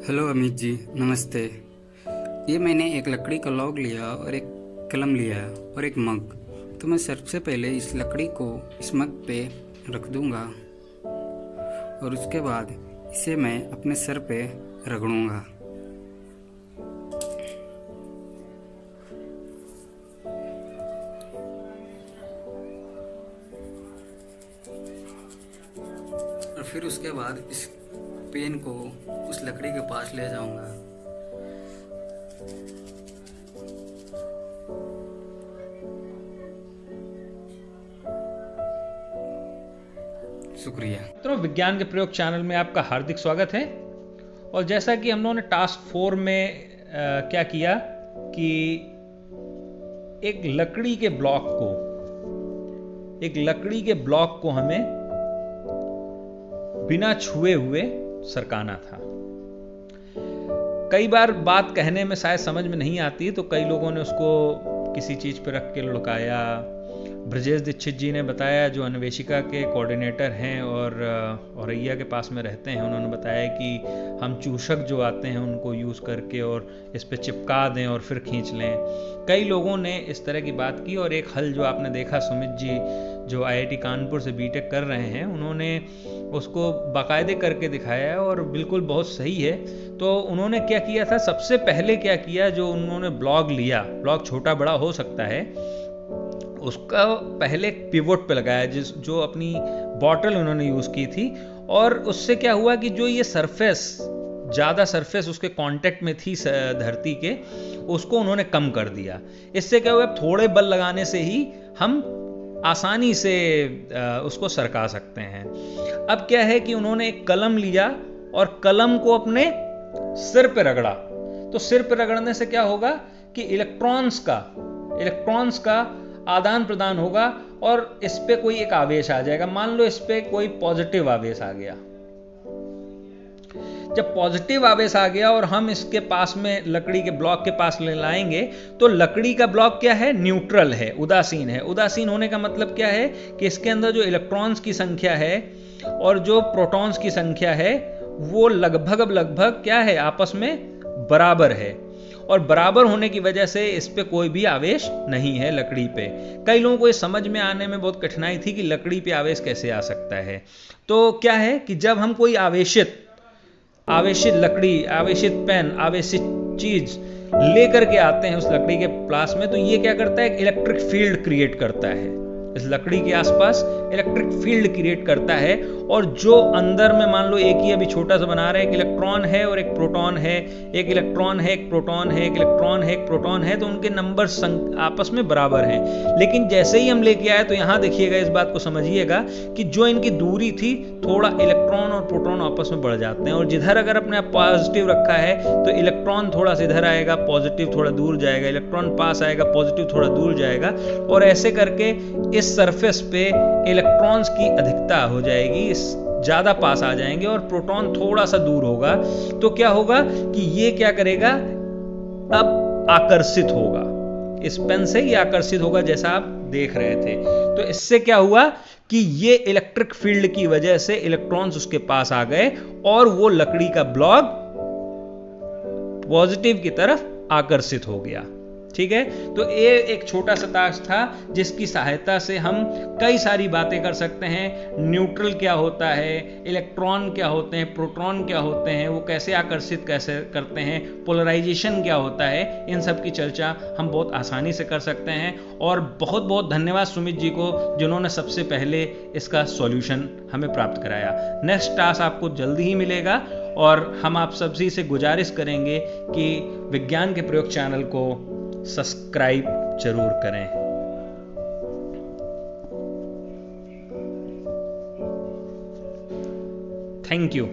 Hello Amit ji, नमस्ते। ये मैंने एक लकड़ी का लॉग लिया और एक कलम लिया और एक मग। तो मैं सबसे पहले इस लकड़ी को इस मग पे रख दूंगा और उसके बाद इसे मैं अपने सर पे रगड़ूंगा। और फिर उसके बाद इस पेन को उस लकड़ी के पास ले जाऊंगा। शुक्रिया। मित्रों, विज्ञान के प्रयोग चैनल में आपका हार्दिक स्वागत है। और जैसा कि हम लोगों ने टास्क 4 में क्या किया कि एक लकड़ी के ब्लॉक को हमें बिना छुए हुए सरकाना था। कई बार बात कहने में शायद समझ में नहीं आती, तो कई लोगों ने उसको किसी चीज पे रख के लुकाया। ब्रजेश दीक्षित जी ने बताया, जो अन्वेषिका के कोऑर्डिनेटर हैं और औरैया के पास में रहते हैं, उन्होंने बताया कि हम चूषक जो आते हैं उनको यूज़ करके और इस पे चिपका दें और फिर खींच लें। कई लोगों ने इस तरह की बात की। और एक हल जो आपने देखा, सुमित जी जो IIT कानपुर से बीटेक कर रहे हैं, उन्होंने उसको बाकायदे करके दिखाया है और बिल्कुल बहुत सही है। तो उन्होंने क्या किया था, सबसे पहले क्या किया, जो उन्होंने ब्लॉक लिया, ब्लॉक छोटा बड़ा हो सकता है, उसका पहले पिवोट पे लगाया, जो अपनी बॉटल उन्होंने यूज़ की थी। और उससे क्या हुआ कि जो ये ज़्यादा सरफेस उसके कांटेक्ट में थी धरती के, उसको उन्होंने कम कर दिया। इससे क्या हुआ, थोड़े बल लगाने से ही हम आसानी से उसको सरका सकते हैं। अब क्या है कि उन्होंने एक कलम लिया और कलम को अपने सिर पे रगड़ा। तो सिर पे रगड़ने से क्या होगा कि इलेक्ट्रॉन्स का आदान प्रदान होगा और इस पे कोई एक आवेश आ जाएगा। मान लो इस पे कोई पॉजिटिव आवेश आ गया। जब पॉजिटिव आवेश आ गया और हम इसके पास में लकड़ी के ब्लॉक के पास ले लाएंगे, तो लकड़ी का ब्लॉक क्या है, न्यूट्रल है, उदासीन है। उदासीन होने का मतलब क्या है कि इसके अंदर जो इलेक्ट्रॉन्स की संख्या है और जो प्रोटॉन्स की संख्या है, वो लगभग क्या है, आपस में बराबर है। और बराबर होने की वजह से इस पे कोई भी आवेश नहीं है लकड़ी पे। कई लोगों को ये समझ में आने में बहुत कठिनाई थी कि लकड़ी पे आवेश कैसे आ सकता है। तो क्या है कि जब हम कोई आवेशित लकड़ी, आवेशित पेन, आवेशित चीज लेकर के आते हैं उस लकड़ी के पास में, तो ये क्या करता है, एक इलेक्ट्रिक फील्ड क्रिएट करता है। इस लकड़ी के आसपास इलेक्ट्रिक फील्ड क्रिएट करता है। और जो अंदर में मान लो एक ही अभी छोटा सा बना रहे हैं, एक इलेक्ट्रॉन है और एक प्रोटॉन है, एक इलेक्ट्रॉन है, एक प्रोटॉन है, एक इलेक्ट्रॉन है, एक प्रोटॉन है, तो उनके नंबर आपस में बराबर हैं। लेकिन जैसे ही हम लेके आए, तो यहां देखिएगा, इस बात को समझिएगा कि जो इनकी दूरी थी, थोड़ा इलेक्ट्रॉन और प्रोटॉन आपस में बढ़ जाते हैं। और जिधर अगर अपने आप पॉजिटिव रखा है, तो इलेक्ट्रॉन थोड़ा सा इधर आएगा, पॉजिटिव थोड़ा दूर जाएगा, इलेक्ट्रॉन पास आएगा, पॉजिटिव थोड़ा दूर जाएगा। और ऐसे करके इस सरफेस पे इलेक्ट्रॉन्स की अधिकता हो जाएगी, ज्यादा पास आ जाएंगे और प्रोटॉन थोड़ा सा दूर होगा। तो क्या होगा कि ये क्या करेगा, अब आकर्षित होगा, इस पेन से ये आकर्षित होगा, जैसा आप देख रहे थे। तो इससे क्या हुआ कि ये इलेक्ट्रिक फील्ड की वजह से इलेक्ट्रॉन्स उसके पास आ गए और वो लकड़ी का ब्लॉक पॉजिटिव की तरफ आकर्षित हो गया। ठीक है, तो ये एक छोटा सा टास्क था जिसकी सहायता से हम कई सारी बातें कर सकते हैं। न्यूट्रल क्या होता है, इलेक्ट्रॉन क्या होते हैं, प्रोटॉन क्या होते हैं, वो कैसे आकर्षित कैसे करते हैं, पोलराइजेशन क्या होता है, इन सब की चर्चा हम बहुत आसानी से कर सकते हैं। और बहुत बहुत धन्यवाद सुमित जी को, जिन्होंने सबसे पहले इसका सॉल्यूशन हमें प्राप्त कराया। नेक्स्ट टास्क आपको जल्दी ही मिलेगा और हम आप सभी से गुजारिश करेंगे कि विज्ञान के प्रयोग चैनल को सब्सक्राइब जरूर करें। Thank you.